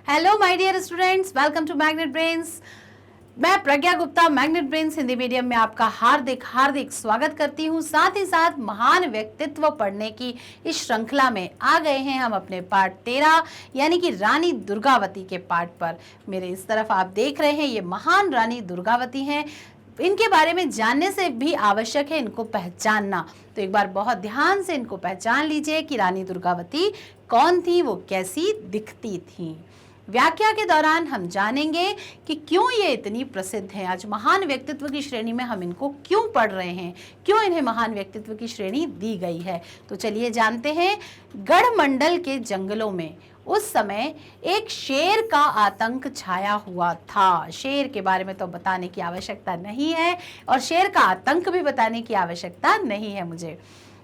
Hello my dear students, welcome to Magnet Brains. मैं Pragya Gupta Magnet Brains Hindi medium में आपका हार्दिक हार्दिक स्वागत करती हूँ। साथ ही साथ महान व्यक्तित्व पढ़ने की इस श्रृंखला में आ गए हैं हम अपने पार्ट 13 यानी कि रानी दुर्गावती के पार्ट पर। मेरे इस तरफ आप देख रहे हैं, ये महान रानी दुर्गावती हैं। इनके बारे में जानने से भी आवश्यक है इनको पहचानना। तो एक बार बहुत ध्यान से इनको पहचान लीजिए कि रानी दुर्गावती कौन थी, वो कैसी दिखती थी। व्याख्या के दौरान हम जानेंगे कि क्यों ये इतनी प्रसिद्ध हैं। आज महान व्यक्तित्व की श्रेणी में हम इनको क्यों पढ़ रहे हैं, क्यों इन्हें महान व्यक्तित्व की श्रेणी दी गई है। तो चलिए जानते हैं। गढ़मंडल के जंगलों में उस समय एक शेर का आतंक छाया हुआ था। शेर के बारे में तो बताने की आवश्यकता नहीं है और शेर का आतंक भी बताने की आवश्यकता नहीं है मुझे।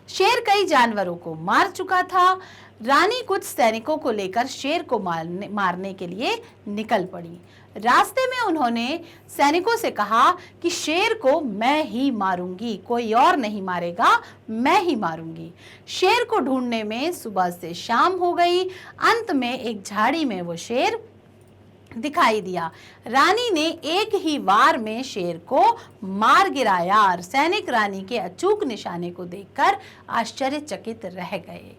शेर कई जानवरों को मार चुका था। रानी कुछ सैनिकों को लेकर शेर को मारने के लिए निकल पड़ी। रास्ते में उन्होंने सैनिकों से कहा कि शेर को मैं ही मारूंगी, कोई और नहीं मारेगा, मैं ही मारूंगी। शेर को ढूंढने में सुबह से शाम हो गई। अंत में एक झाड़ी में वो शेर दिखाई दिया। रानी ने एक ही वार में शेर को मार गिराया और सैनिक रानी के अचूक निशाने को देखकर आश्चर्यचकित रह गए।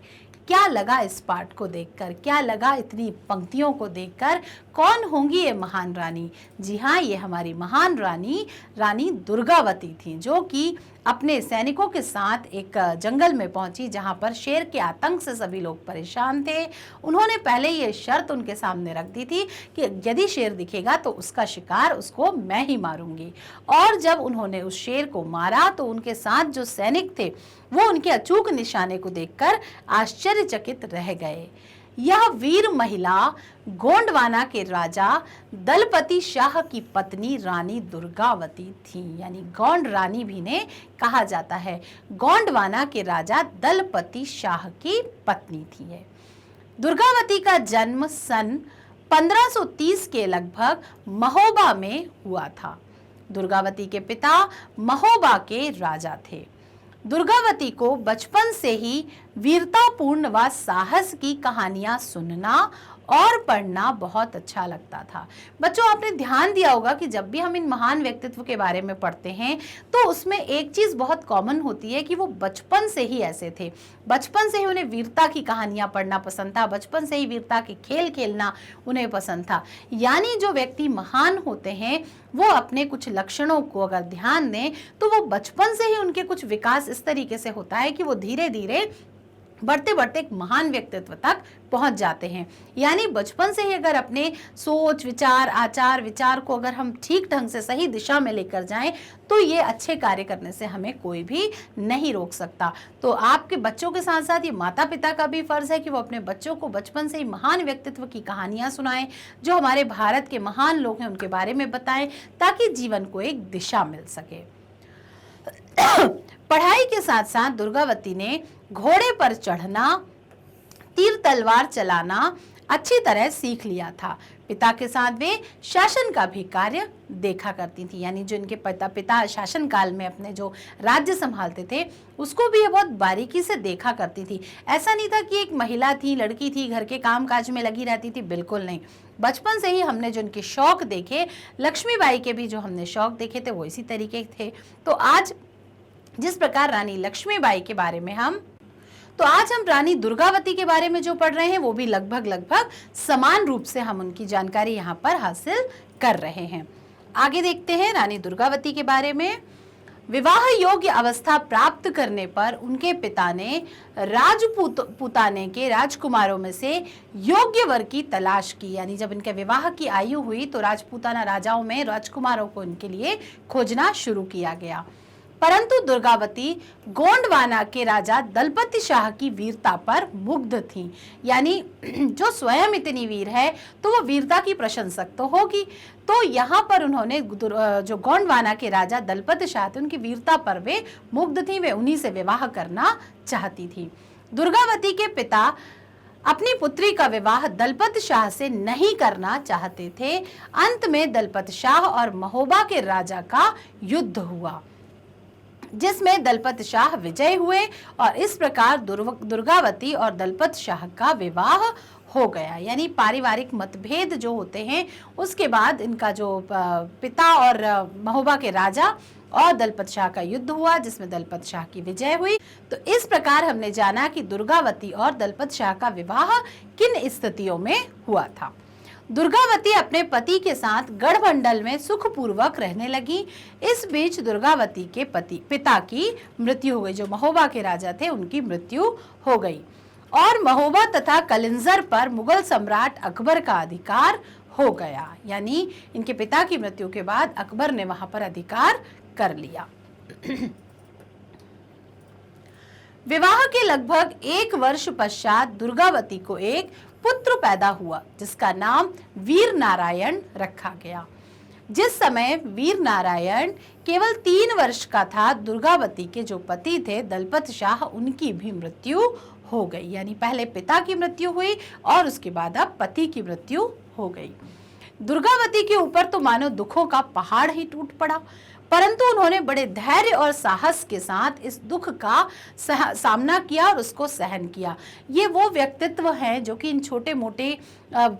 क्या लगा इस पाठ को देखकर, क्या लगा इतनी पंक्तियों को देखकर? कौन होंगी ये महान रानी? जी हाँ, ये हमारी महान रानी रानी दुर्गावती थी, जो कि अपने सैनिकों के साथ एक जंगल में पहुंची जहां पर शेर के आतंक से सभी लोग परेशान थे। उन्होंने पहले ये शर्त उनके सामने रख दी थी कि यदि शेर दिखेगा तो उसका शिकार उसको मैं ही मारूंगी। और जब उन्होंने उस शेर को मारा तो उनके साथ जो सैनिक थे वो उनके अचूक निशाने को देखकर आश्चर्यचकित रह गए। यह वीर महिला गोंडवाना के राजा दलपति शाह की पत्नी रानी दुर्गावती थी, यानी गोंड रानी भी ने कहा जाता है। गोंडवाना के राजा दलपति शाह की पत्नी थी है। दुर्गावती का जन्म सन 1530 के लगभग महोबा में हुआ था। दुर्गावती के पिता महोबा के राजा थे। दुर्गावती को बचपन से ही वीरतापूर्ण व साहस की कहानियां सुनना और पढ़ना बहुत अच्छा लगता था। बच्चों, आपने ध्यान दिया होगा कि जब भी हम इन महान व्यक्तित्व के बारे में पढ़ते हैं तो उसमें एक चीज बहुत कॉमन होती है कि वो बचपन से ही ऐसे थे। बचपन से ही उन्हें वीरता की कहानियां पढ़ना पसंद था, बचपन से ही वीरता के खेल खेलना उन्हें पसंद था। यानी जो व्यक्ति महान होते हैं वो अपने कुछ लक्षणों को अगर ध्यान दें तो वो बचपन से ही उनके कुछ विकास इस तरीके से होता है कि वो धीरे धीरे बढ़ते बढ़ते एक महान व्यक्तित्व तक पहुंच जाते हैं। यानी बचपन से ही अगर अपने सोच विचार आचार विचार को अगर हम ठीक ढंग से सही दिशा में लेकर जाएं तो ये अच्छे कार्य करने से हमें कोई भी नहीं रोक सकता। तो आपके बच्चों के साथ साथ ये माता पिता का भी फर्ज है कि वो अपने बच्चों को बचपन से ही महान व्यक्तित्व की कहानियां सुनाएं, जो हमारे भारत के महान लोग हैं उनके बारे में बताएं, ताकि जीवन को एक दिशा मिल सके। पढ़ाई के साथ साथ दुर्गावती ने घोड़े पर चढ़ना, तीर तलवार चलाना अच्छी तरह सीख लिया था। पिता के साथ वे शासन का भी कार्य देखा करती थी, यानी जो इनके पिता शासन काल में अपने जो राज्य संभालते थे उसको भी ये बहुत बारीकी से देखा करती थी। ऐसा नहीं था कि एक महिला थी, लड़की थी, घर के काम काज में लगी रहती थी, बिल्कुल नहीं। बचपन से ही हमने जो इनके शौक देखे, लक्ष्मीबाई के भी जो हमने शौक देखे थे वो इसी तरीके थे। तो आज जिस प्रकार रानी लक्ष्मीबाई के बारे में आज हम रानी दुर्गावती के बारे में जो पढ़ रहे हैं वो भी लगभग समान रूप से हम उनकी जानकारी यहाँ पर हासिल कर रहे हैं। आगे देखते हैं रानी दुर्गावती के बारे में। विवाह योग्य अवस्था प्राप्त करने पर उनके पिता ने राजपुताने के राजकुमारों में से योग्य वर की तलाश की। यानी जब इनके विवाह की आयु हुई तो राजपुताना राजाओं में राजकुमारों को इनके लिए खोजना शुरू किया गया। परंतु दुर्गावती गोंडवाना के राजा दलपति शाह की वीरता पर मुग्ध थी। यानी जो स्वयं इतनी वीर है तो वो वीरता की प्रशंसक तो होगी। तो यहाँ पर उन्होंने जो गोंडवाना के राजा दलपति शाह थे उनकी वीरता पर वे मुग्ध थी, वे उन्हीं से विवाह करना चाहती थी। दुर्गावती के पिता अपनी पुत्री का विवाह दलपत शाह से नहीं करना चाहते थे। अंत में दलपत शाह और महोबा के राजा का युद्ध हुआ, जिसमें दलपत शाह विजय हुए और इस प्रकार दुर्गावती और दलपत शाह का विवाह हो गया। यानी पारिवारिक मतभेद जो होते हैं उसके बाद इनका जो पिता और महोबा के राजा और दलपत शाह का युद्ध हुआ, जिसमें दलपत शाह की विजय हुई। तो इस प्रकार हमने जाना कि दुर्गावती और दलपत शाह का विवाह किन स्थितियों में हुआ था। दुर्गावती अपने पति के साथ गढ़मंडल में सुखपूर्वक रहने लगी। इस बीच दुर्गावती के पिता की मृत्यु हो गई। जो महोबा के राजा थे उनकी मृत्यु हो गई और महोबा तथा कलिंजर पर मुगल सम्राट अकबर का अधिकार हो गया। यानी इनके पिता की मृत्यु के बाद अकबर ने वहां पर अधिकार कर लिया। विवाह के लगभग 1 वर्ष पश्चात दुर्गावती को एक पुत्र पैदा हुआ जिसका नाम वीर नारायण रखा गया। जिस समय वीर नारायण केवल 3 वर्ष का था, दुर्गावती के जो पति थे दलपत शाह, उनकी भी मृत्यु हो गई। यानी पहले पिता की मृत्यु हुई और उसके बाद अब पति की मृत्यु हो गई। दुर्गावती के ऊपर तो मानो दुखों का पहाड़ ही टूट पड़ा, परंतु उन्होंने बड़े धैर्य और साहस के साथ इस दुख का सामना किया और उसको सहन किया। ये वो व्यक्तित्व हैं जो कि इन छोटे मोटे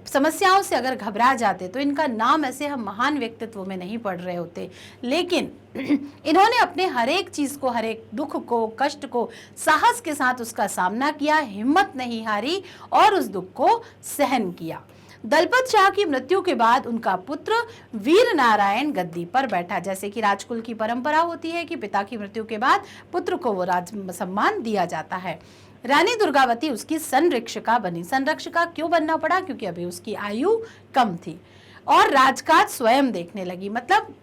समस्याओं से अगर घबरा जाते तो इनका नाम ऐसे हम महान व्यक्तित्व में नहीं पढ़ रहे होते, लेकिन इन्होंने अपने हर एक चीज को, हर एक दुख को, कष्ट को साहस के साथ उसका सामना किया, हिम्मत नहीं हारी और उस दुख को सहन किया। दलपत शाह की मृत्यु के बाद उनका पुत्र वीर नारायण गद्दी पर बैठा। जैसे कि राजकुल की परंपरा होती है कि पिता की मृत्यु के बाद पुत्र को वो राज सम्मान दिया जाता है। रानी दुर्गावती उसकी संरक्षिका बनी। संरक्षिका क्यों बनना पड़ा? क्योंकि अभी उसकी आयु कम थी और राजकाज स्वयं देखने लगी। मतलब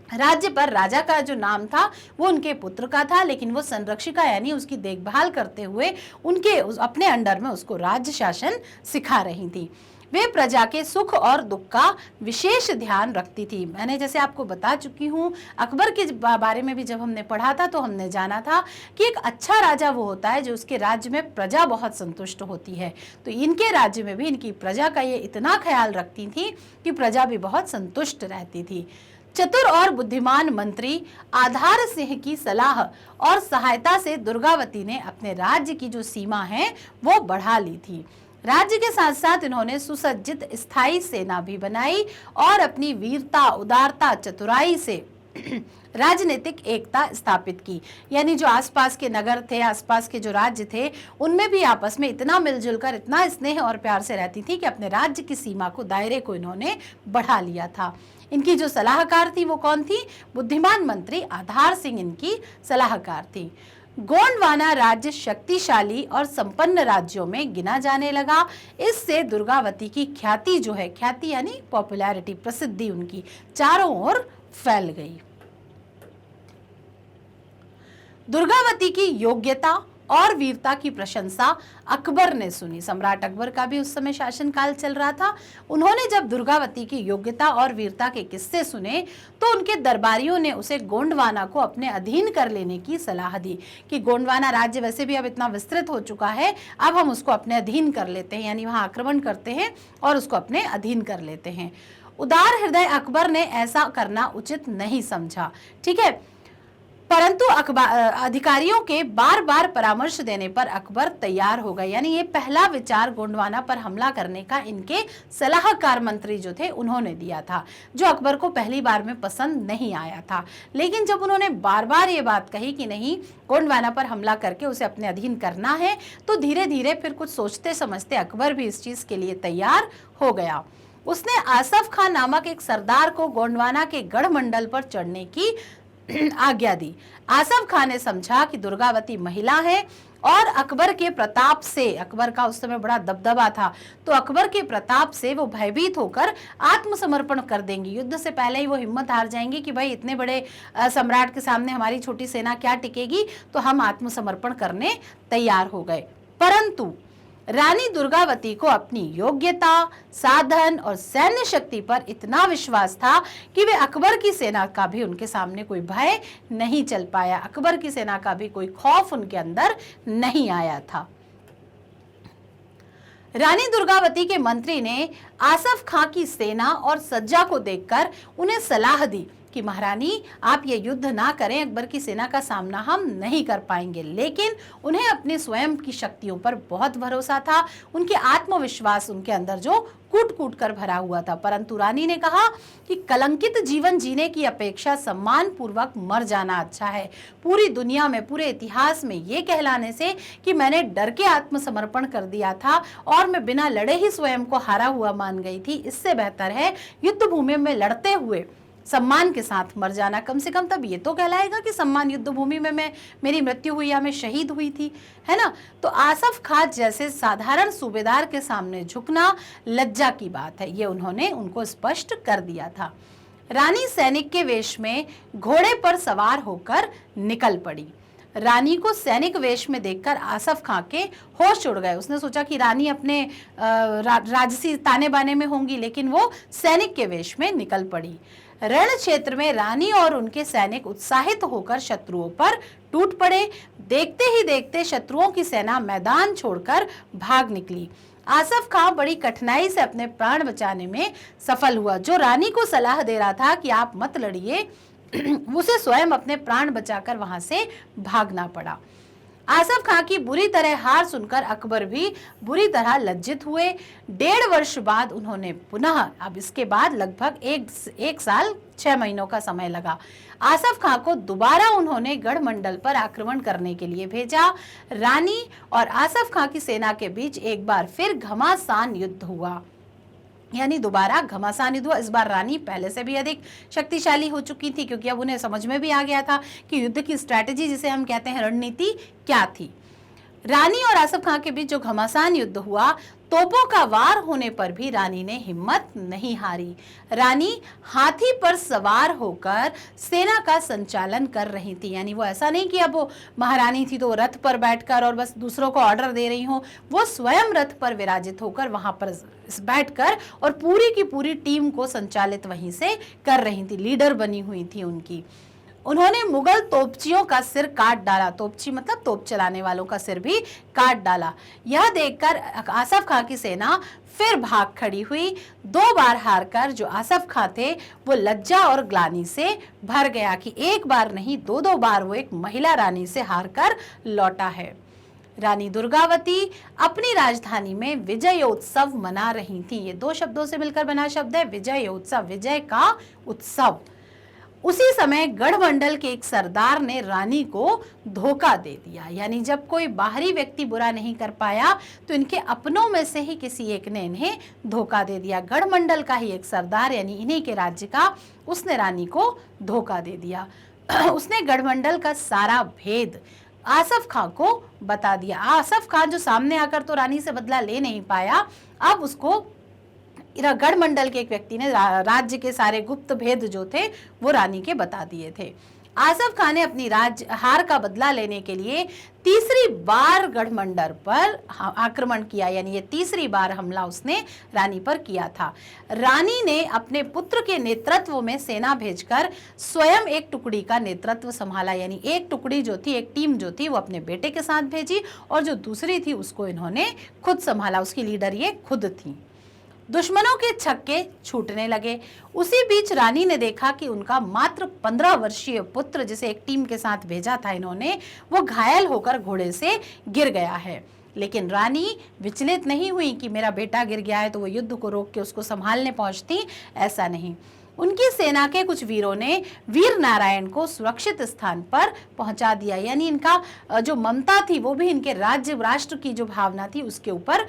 राज्य पर राजा का जो नाम था वो उनके पुत्र का था, लेकिन वो संरक्षिका यानी उसकी देखभाल करते हुए अपने अंडर में उसको राज्य शासन सिखा रही थी। वे प्रजा के सुख और दुख का विशेष ध्यान रखती थी। मैंने जैसे आपको बता चुकी हूँ, अकबर के बारे में भी जब हमने पढ़ा था तो हमने जाना था कि एक अच्छा राजा वो होता है जो उसके राज्य में प्रजा बहुत संतुष्ट होती है। तो इनके राज्य में भी इनकी प्रजा का ये इतना ख्याल रखती थी कि प्रजा भी बहुत संतुष्ट रहती थी। चतुर और बुद्धिमान मंत्री आधार सिंह की सलाह और सहायता से दुर्गावती ने अपने राज्य की जो सीमा है वो बढ़ा ली थी। राज्य के साथ साथ इन्होंने सुसज्जित स्थायी सेना भी बनाई और अपनी वीरता, उदारता, चतुराई से राजनीतिक एकता स्थापित की। यानी जो आसपास के नगर थे, आसपास के जो राज्य थे, उनमें भी आपस में इतना मिलजुल कर, इतना स्नेह और प्यार से रहती थी कि अपने राज्य की सीमा को, दायरे को इन्होंने बढ़ा लिया था। इनकी जो सलाहकार थी वो कौन थी? बुद्धिमान मंत्री आधार सिंह इनकी सलाहकार थी। गोंडवाना राज्य शक्तिशाली और संपन्न राज्यों में गिना जाने लगा। इससे दुर्गावती की ख्याति जो है, ख्याति यानी पॉपुलैरिटी, प्रसिद्धि उनकी चारों ओर फैल गई। दुर्गावती की योग्यता और वीरता की प्रशंसा अकबर ने सुनी। सम्राट अकबर का भी उस समय शासनकाल चल रहा था। उन्होंने जब दुर्गावती की योग्यता और वीरता के किस्से सुने तो उनके दरबारियों ने उसे गोंडवाना को अपने अधीन कर लेने की सलाह दी कि गोंडवाना राज्य वैसे भी अब इतना विस्तृत हो चुका है, अब हम उसको अपने अधीन कर लेते हैं, यानी वहां आक्रमण करते हैं और उसको अपने अधीन कर लेते हैं। उदार हृदय अकबर ने ऐसा करना उचित नहीं समझा, ठीक है, परंतु अधिकारियों के बार बार परामर्श देने पर अकबर तैयार हो गए। यानी ये पहला विचार गोंडवाना पर हमला करने का इनके सलाहकार मंत्री जो थे उन्होंने दिया था, जो अकबर को पहली बार में पसंद नहीं आया था। लेकिन जब उन्होंने बार बार ये बात कही कि नहीं, गोंडवाना पर हमला करके उसे अपने अधीन करना है, तो धीरे धीरे फिर कुछ सोचते समझते अकबर भी इस चीज के लिए तैयार हो गया। उसने आसफ खान नामक एक सरदार को गोंडवाना के गढ़मंडल पर चढ़ने की आज्ञा दी। आसफ खान ने समझा कि दुर्गावती महिला है और अकबर के प्रताप से, अकबर का उस समय बड़ा दबदबा था, तो अकबर के प्रताप से वो भयभीत होकर आत्मसमर्पण कर देंगी। युद्ध से पहले ही वो हिम्मत हार जाएंगी कि भाई इतने बड़े सम्राट के सामने हमारी छोटी सेना क्या टिकेगी, तो हम आत्मसमर्पण करने तैयार हो गए। परंतु रानी दुर्गावती को अपनी योग्यता, साधन और सैन्य शक्ति पर इतना विश्वास था कि वे अकबर की सेना का भी उनके सामने कोई भय नहीं चल पाया, अकबर की सेना का भी कोई खौफ उनके अंदर नहीं आया था। रानी दुर्गावती के मंत्री ने आसफ खां की सेना और सज्जा को देखकर उन्हें सलाह दी कि महारानी आप ये युद्ध ना करें, अकबर की सेना का सामना हम नहीं कर पाएंगे। लेकिन उन्हें अपने स्वयं की शक्तियों पर बहुत भरोसा था, उनके आत्मविश्वास उनके अंदर जो कूट कूट कर भरा हुआ था। परंतु रानी ने कहा कि कलंकित जीवन जीने की अपेक्षा सम्मान पूर्वक मर जाना अच्छा है। पूरी दुनिया में, पूरे इतिहास में ये कहलाने से कि मैंने डर के आत्मसमर्पण कर दिया था और मैं बिना लड़े ही स्वयं को हारा हुआ मान गई थी, इससे बेहतर है युद्ध भूमि में लड़ते हुए सम्मान के साथ मर जाना। कम से कम तब ये तो कहलाएगा कि सम्मान युद्ध भूमि में मेरी मृत्यु हुई या मैं शहीद हुई थी, है ना। तो आसफ खान जैसे साधारण सूबेदार के सामने झुकना लज्जा की बात है, ये उन्होंने उनको स्पष्ट कर दिया था। रानी सैनिक के वेश में घोड़े पर सवार होकर निकल पड़ी। रानी को सैनिक वेश में देखकर आसफ खां के होश उड़ गए। उसने सोचा कि रानी अपने राजसी ताने बाने में होंगी, लेकिन वो सैनिक के वेश में निकल पड़ी। रण क्षेत्र में रानी और उनके सैनिक उत्साहित होकर शत्रुओं पर टूट पड़े। देखते ही देखते शत्रुओं की सेना मैदान छोड़कर भाग निकली। आसफ खां बड़ी कठिनाई से अपने प्राण बचाने में सफल हुआ। जो रानी को सलाह दे रहा था कि आप मत लड़िए, उसे स्वयं अपने प्राण बचाकर वहां से भागना पड़ा। आसफ खां की बुरी तरह हार सुनकर अकबर भी बुरी तरह लज्जित हुए। 1.5 वर्ष बाद उन्होंने पुनः, अब इसके बाद लगभग एक साल 6 महीनों का समय लगा, आसफ खां को दोबारा उन्होंने गढ़मंडल पर आक्रमण करने के लिए भेजा। रानी और आसफ खां की सेना के बीच एक बार फिर घमासान युद्ध हुआ, यानी दोबारा घमासान युद्ध हुआ। इस बार रानी पहले से भी अधिक शक्तिशाली हो चुकी थी, क्योंकि अब उन्हें समझ में भी आ गया था कि युद्ध की स्ट्रैटेजी, जिसे हम कहते हैं रणनीति, क्या थी। रानी और आसफ खां के बीच जो घमासान युद्ध हुआ, तोपों का वार होने पर भी रानी ने हिम्मत नहीं हारी। रानी हाथी पर सवार होकर सेना का संचालन कर रही थी, यानी वो ऐसा नहीं कि अब वो महारानी थी तो वो रथ पर बैठकर और बस दूसरों को ऑर्डर दे रही हो, वो स्वयं रथ पर विराजित होकर वहां पर बैठकर और पूरी की पूरी टीम को संचालित वहीं से कर रही थी, लीडर बनी हुई थी उनकी। उन्होंने मुगल तोपचियों का सिर काट डाला, तोपची मतलब तोप चलाने वालों का सिर भी काट डाला। यह देखकर आसफ खां की सेना फिर भाग खड़ी हुई। 2 बार हारकर जो आसफ खां थे वो लज्जा और ग्लानि से भर गया कि एक बार नहीं 2-2 बार वो एक महिला रानी से हारकर लौटा है। रानी दुर्गावती अपनी राजधानी में विजयोत्सव मना रही थी। ये 2 शब्दों से मिलकर बना शब्द है विजयोत्सव, विजय का उत्सव। उसी समय गढ़मंडल के एक सरदार ने रानी को धोखा दे दिया, यानी जब कोई बाहरी व्यक्ति बुरा नहीं कर पाया तो इनके अपनों में से ही किसी एक ने इन्हें धोखा दे दिया। गढ़मंडल का ही एक सरदार, यानी इन्हीं के राज्य का, उसने रानी को धोखा दे दिया। उसने गढ़मंडल का सारा भेद आसफ खां को बता दिया। आसफ खां जो सामने आकर तो रानी से बदला ले नहीं पाया, अब उसको गढ़मंडल के एक व्यक्ति ने राज्य के सारे गुप्त भेद जो थे वो रानी के बता दिए थे। आसफ खान ने अपनी राज्य हार का बदला लेने के लिए तीसरी बार गढ़मंडल पर आक्रमण किया, यानी ये तीसरी बार हमला उसने रानी पर किया था। रानी ने अपने पुत्र के नेतृत्व में सेना भेजकर स्वयं एक टुकड़ी का नेतृत्व संभाला, यानी एक टुकड़ी जो थी, एक टीम जो थी वो अपने बेटे के साथ भेजी और जो दूसरी थी उसको इन्होंने खुद संभाला, उसकी लीडर ये खुद थी। दुश्मनों के छक्के छूटने लगे। उसी बीच रानी ने देखा कि उनका मात्र 15 वर्षीय पुत्र, जिसे एक टीम के साथ भेजा था इन्होंने, वो घायल होकर घोड़े से गिर गया है। लेकिन रानी विचलित नहीं हुई कि मेरा बेटा गिर गया है तो वो युद्ध को रोक के उसको संभालने पहुंचती, ऐसा नहीं। उनकी सेना के कुछ वीरों ने वीर नारायण को सुरक्षित स्थान पर पहुंचा दिया, यानी इनका जो ममता थी वो भी इनके राज्य राष्ट्र की जो भावना थी उसके ऊपर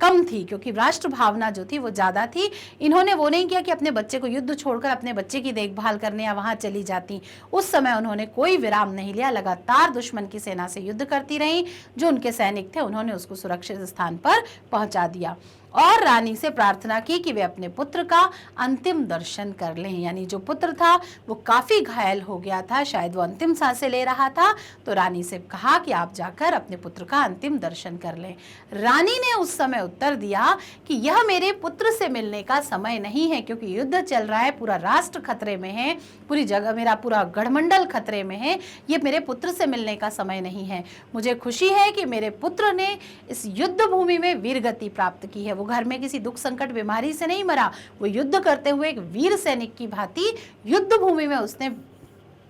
कम थी, क्योंकि राष्ट्र भावना जो थी वो ज्यादा थी। इन्होंने वो नहीं किया कि अपने बच्चे को युद्ध छोड़कर अपने बच्चे की देखभाल करने या वहां चली जाती। उस समय उन्होंने कोई विराम नहीं लिया, लगातार दुश्मन की सेना से युद्ध करती रही। जो उनके सैनिक थे उन्होंने उसको सुरक्षित स्थान पर पहुंचा दिया और रानी से प्रार्थना की कि वे अपने पुत्र का अंतिम दर्शन कर लें। यानी जो पुत्र था वो काफी घायल हो गया था, शायद वो अंतिम सांसें ले रहा था, तो रानी से कहा कि आप जाकर अपने पुत्र का अंतिम दर्शन कर लें। रानी ने उस समय उत्तर दिया कि यह मेरे पुत्र से मिलने का समय नहीं है, क्योंकि युद्ध चल रहा है, पूरा राष्ट्र खतरे में है, पूरी जगह मेरा पूरा गढ़मंडल खतरे में है, ये मेरे पुत्र से मिलने का समय नहीं है। मुझे खुशी है कि मेरे पुत्र ने इस युद्ध भूमि में वीरगति प्राप्त की है, वो घर में किसी दुख संकट बीमारी से नहीं मरा, वो युद्ध करते हुए एक वीर सैनिक की भांति युद्ध भूमि में उसने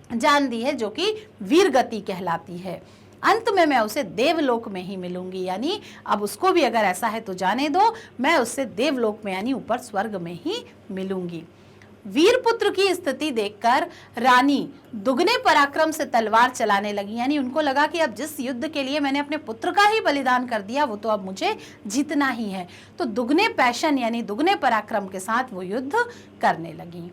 जान दी है, जो कि वीर गति कहलाती है। अंत में मैं उसे देवलोक में ही मिलूंगी, यानी अब उसको भी अगर ऐसा है तो जाने दो, मैं उससे देवलोक में यानी ऊपर स्वर्ग में ही मिलूंगी। वीरपुत्र की स्थिति देखकर रानी दुगने पराक्रम से तलवार चलाने लगी, यानी उनको लगा कि अब जिस युद्ध के लिए मैंने अपने पुत्र का ही बलिदान कर दिया वो तो अब मुझे जीतना ही है। तो दुगने पैशन यानी दुगने पराक्रम के साथ वो युद्ध करने लगी।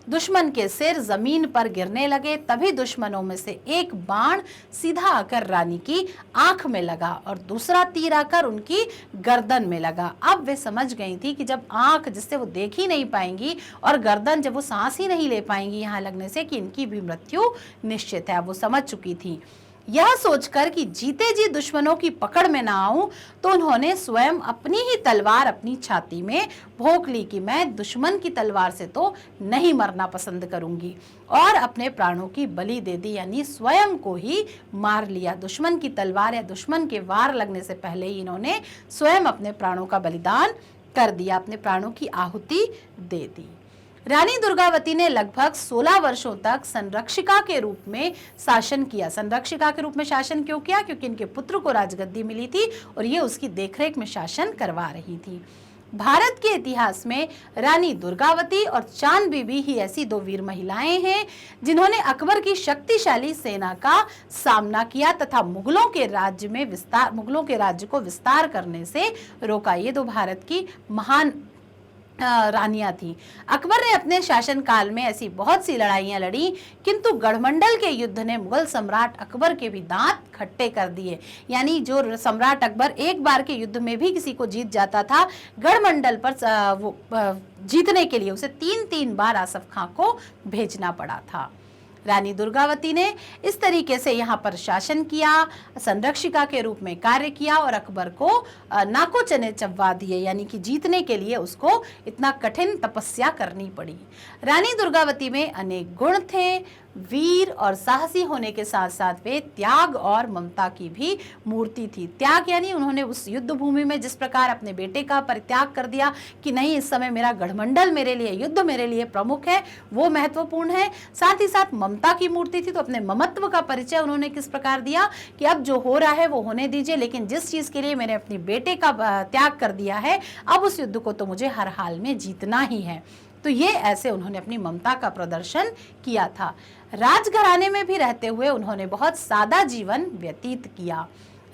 दुश्मन के सिर जमीन पर गिरने लगे, तभी दुश्मनों में से एक बाण सीधा आकर रानी की आंख में लगा और दूसरा तीर आकर उनकी गर्दन में लगा। अब वे समझ गई थी कि जब आंख जिससे वो देख ही नहीं पाएंगी और गर्दन जब वो सांस ही नहीं ले पाएंगी यहाँ लगने से, कि इनकी भी मृत्यु निश्चित है। वो समझ चुकी थी। यह सोचकर कि जीते जी दुश्मनों की पकड़ में ना आऊं, तो उन्होंने स्वयं अपनी ही तलवार अपनी छाती में भोंक ली कि मैं दुश्मन की तलवार से तो नहीं मरना पसंद करूंगी, और अपने प्राणों की बलि दे दी, यानी स्वयं को ही मार लिया। दुश्मन की तलवार या दुश्मन के वार लगने से पहले ही इन्होंने स्वयं अपने प्राणों का बलिदान कर दिया, अपने प्राणों की आहुति दे दी। रानी दुर्गावती ने लगभग 16 वर्षों तक संरक्षिका के रूप में शासन किया। संरक्षिका के रूप में शासन क्यों किया? क्योंकि इनके पुत्र को राजगद्दी मिली थी और ये उसकी देखरेख में शासन करवा रही थी। भारत के इतिहास में रानी दुर्गावती और चांद बीबी ही ऐसी दो वीर महिलाएं हैं जिन्होंने अकबर की शक्तिशाली सेना का सामना किया तथा मुगलों के राज्य को विस्तार करने से रोका। ये दो भारत की महान रानियां थी। अकबर ने अपने शासन काल में ऐसी बहुत सी लड़ाइयां लड़ी, किंतु गढ़मंडल के युद्ध ने मुगल सम्राट अकबर के भी दांत खट्टे कर दिए। यानी जो सम्राट अकबर एक बार के युद्ध में भी किसी को जीत जाता था, गढ़मंडल पर वो जीतने के लिए उसे 3-3 बार आसफ खां को भेजना पड़ा था। रानी दुर्गावती ने इस तरीके से यहाँ पर शासन किया, संरक्षिका के रूप में कार्य किया और अकबर को नाको चने चबवा दिए, यानी कि जीतने के लिए उसको इतना कठिन तपस्या करनी पड़ी। रानी दुर्गावती में अनेक गुण थे। वीर और साहसी होने के साथ साथ वे त्याग और ममता की भी मूर्ति थी। त्याग यानी उन्होंने उस युद्ध भूमि में जिस प्रकार अपने बेटे का परित्याग कर दिया कि नहीं, इस समय मेरा गढ़मंडल मेरे लिए, युद्ध मेरे लिए प्रमुख है, वो महत्वपूर्ण है। साथ ही साथ ममता की मूर्ति थी, तो अपने ममत्व का परिचय उन्होंने किस प्रकार दिया कि अब जो हो रहा है वो होने दीजिए, लेकिन जिस चीज के लिए मैंने अपने बेटे का त्याग कर दिया है, अब उस युद्ध को तो मुझे हर हाल में जीतना ही है। तो ये ऐसे उन्होंने अपनी ममता का प्रदर्शन किया था। राजघराने में भी रहते हुए उन्होंने बहुत सादा जीवन व्यतीत किया।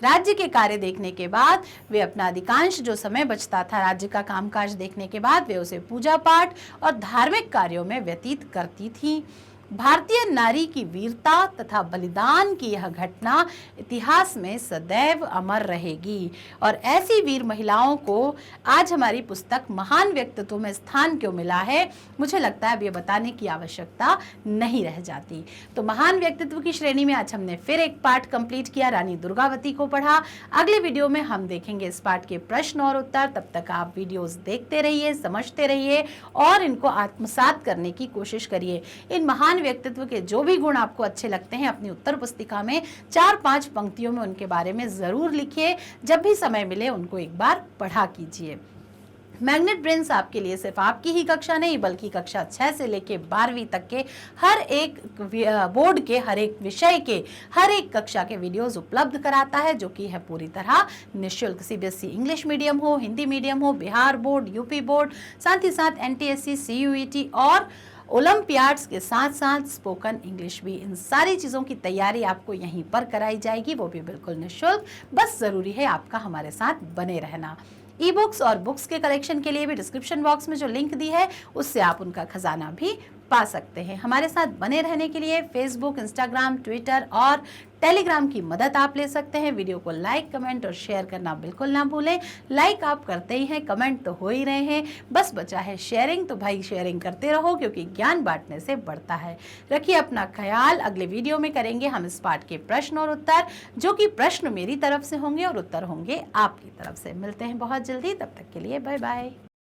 राज्य के कार्य देखने के बाद वे अपना अधिकांश जो समय बचता था राज्य का कामकाज देखने के बाद वे उसे पूजा पाठ और धार्मिक कार्यों में व्यतीत करती थी। भारतीय नारी की वीरता तथा बलिदान की यह घटना इतिहास में सदैव अमर रहेगी और ऐसी वीर महिलाओं को आज हमारी पुस्तक महान व्यक्तित्व में स्थान क्यों मिला है, मुझे लगता है अब ये बताने की आवश्यकता नहीं रह जाती। तो महान व्यक्तित्व की श्रेणी में आज हमने फिर एक पार्ट कंप्लीट किया, रानी दुर्गावती को पढ़ा। अगले वीडियो में हम देखेंगे इस पार्ट के प्रश्न और उत्तर। तब तक आप वीडियोस देखते रहिए, समझते रहिए और इनको आत्मसात करने की कोशिश करिए। इन महान व्यक्तित्व के जो भी गुण आपको अच्छे लगते हैं अपनी उत्तर पुस्तिका में 4-5 पंक्तियों में उनके बारे में जरूर लिखिए। जब भी समय मिले उनको एक बार पढ़ा कीजिए। मैग्नेट ब्रेन्स आपके लिए सिर्फ आपकी ही कक्षा नहीं बल्कि कक्षा 6 से लेके 12वीं तक के हर एक बोर्ड के हर एक विषय के हर एक कक्षा के वीडियोस उपलब्ध कराता है, जो कि है पूरी तरह निःशुल्क। सीबीएसई इंग्लिश मीडियम हो, हिंदी मीडियम हो, बिहार बोर्ड, यूपी बोर्ड, साथ ही साथ एनटीएससी, सीयूईटी और ओलंपियाड्स के साथ साथ स्पोकन इंग्लिश भी, इन सारी चीज़ों की तैयारी आपको यहीं पर कराई जाएगी, वो भी बिल्कुल निःशुल्क। बस ज़रूरी है आपका हमारे साथ बने रहना। ई बुक्स और बुक्स के कलेक्शन के लिए भी डिस्क्रिप्शन बॉक्स में जो लिंक दी है उससे आप उनका खजाना भी पा सकते हैं। हमारे साथ बने रहने के लिए फेसबुक, इंस्टाग्राम, ट्विटर और टेलीग्राम की मदद आप ले सकते हैं। वीडियो को लाइक, कमेंट और शेयर करना बिल्कुल ना भूलें। लाइक आप करते ही हैं, कमेंट तो हो ही रहे हैं, बस बचा है शेयरिंग। तो भाई शेयरिंग करते रहो क्योंकि ज्ञान बांटने से बढ़ता है। रखिए अपना ख्याल। अगले वीडियो में करेंगे हम इस पाठ के प्रश्न और उत्तर, जो कि प्रश्न मेरी तरफ से होंगे और उत्तर होंगे आपकी तरफ से। मिलते हैं बहुत जल्दी, तब तक के लिए बाय बाय।